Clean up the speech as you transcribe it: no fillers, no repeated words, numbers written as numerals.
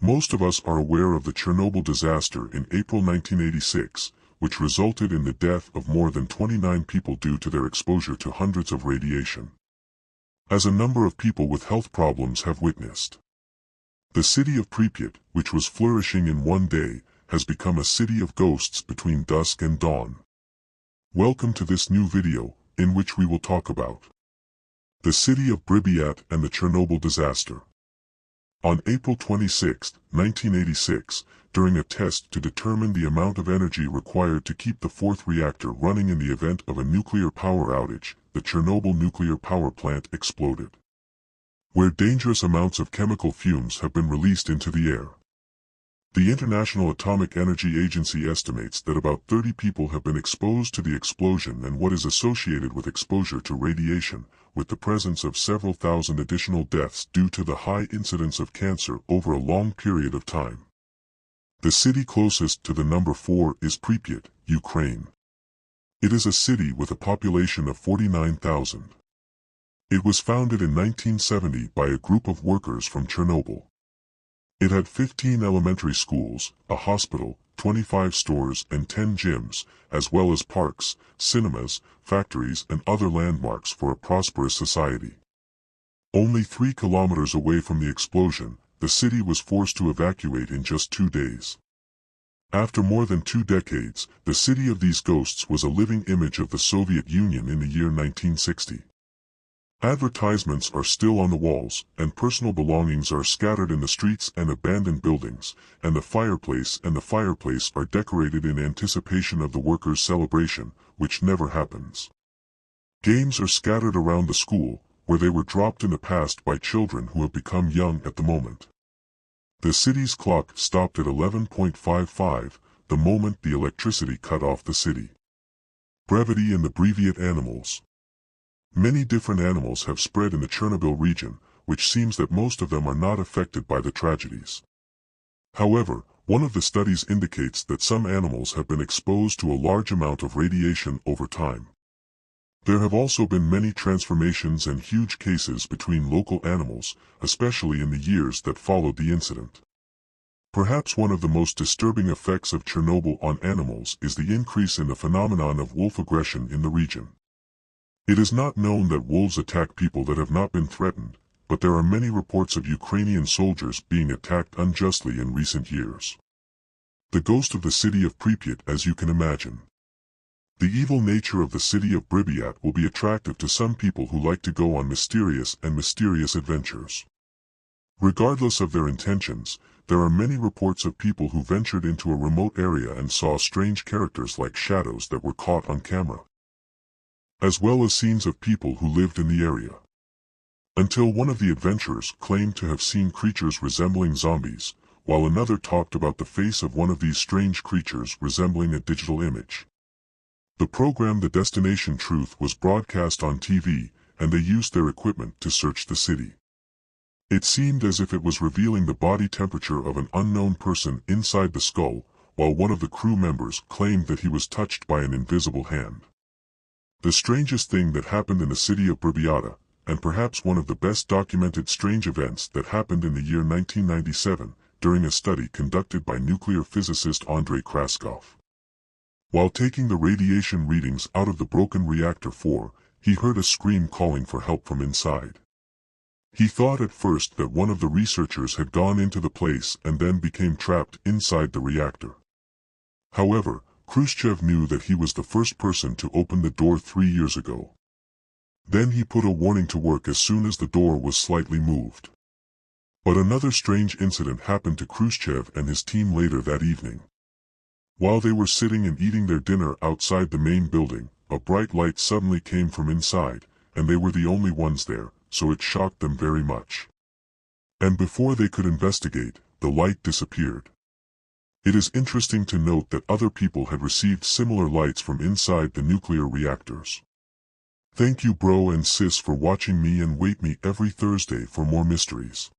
Most of us are aware of the Chernobyl disaster in April 1986, which resulted in the death of more than 29 people due to their exposure to hundreds of radiation. As a number of people with health problems have witnessed. The city of Pripyat, which was flourishing in one day, has become a city of ghosts between dusk and dawn. Welcome to this new video, in which we will talk about the city of Pripyat and the Chernobyl disaster. On April 26, 1986, during a test to determine the amount of energy required to keep the fourth reactor running in the event of a nuclear power outage, the Chernobyl nuclear power plant exploded, where dangerous amounts of chemical fumes have been released into the air. The International Atomic Energy Agency estimates that about 30 people have been exposed to the explosion and what is associated with exposure to radiation, with the presence of several thousand additional deaths due to the high incidence of cancer over a long period of time. The city closest to the number 4 is Pripyat, Ukraine. It is a city with a population of 49,000. It was founded in 1970 by a group of workers from Chernobyl. It had 15 elementary schools, a hospital, 25 stores and 10 gyms, as well as parks, cinemas, factories and other landmarks for a prosperous society. Only 3 kilometers away from the explosion, the city was forced to evacuate in just 2 days. After more than 2 decades, the city of these ghosts was a living image of the Soviet Union in the year 1960. Advertisements are still on the walls, and personal belongings are scattered in the streets and abandoned buildings, and the fireplace are decorated in anticipation of the workers' celebration, which never happens. Games are scattered around the school, where they were dropped in the past by children who have become young at the moment. The city's clock stopped at 11:55, the moment the electricity cut off the city. Brevity in the pripyat animals. Many different animals have spread in the Chernobyl region, which seems that most of them are not affected by the tragedies. However, one of the studies indicates that some animals have been exposed to a large amount of radiation over time. There have also been many transformations and huge cases between local animals, especially in the years that followed the incident. Perhaps one of the most disturbing effects of Chernobyl on animals is the increase in the phenomenon of wolf aggression in the region. It is not known that wolves attack people that have not been threatened, but there are many reports of Ukrainian soldiers being attacked unjustly in recent years. The ghost of the city of Pripyat, as you can imagine. The evil nature of the city of Pripyat will be attractive to some people who like to go on mysterious adventures. Regardless of their intentions, there are many reports of people who ventured into a remote area and saw strange characters like shadows that were caught on camera, as well as scenes of people who lived in the area. Until one of the adventurers claimed to have seen creatures resembling zombies, while another talked about the face of one of these strange creatures resembling a digital image. The program The Destination Truth was broadcast on TV, and they used their equipment to search the city. It seemed as if it was revealing the body temperature of an unknown person inside the skull, while one of the crew members claimed that he was touched by an invisible hand. The strangest thing that happened in the city of Pripyat, and perhaps one of the best documented strange events that happened in the year 1997, during a study conducted by nuclear physicist Andrei Kraskov. While taking the radiation readings out of the broken reactor 4, he heard a scream calling for help from inside. He thought at first that one of the researchers had gone into the place and then became trapped inside the reactor. However, Khrushchev knew that he was the first person to open the door 3 years ago. Then he put a warning to work as soon as the door was slightly moved. But another strange incident happened to Khrushchev and his team later that evening. While they were sitting and eating their dinner outside the main building, a bright light suddenly came from inside, and they were the only ones there, so it shocked them very much. And before they could investigate, the light disappeared. It is interesting to note that other people had received similar lights from inside the nuclear reactors. Thank you bro and sis for watching me, and wait me every Thursday for more mysteries.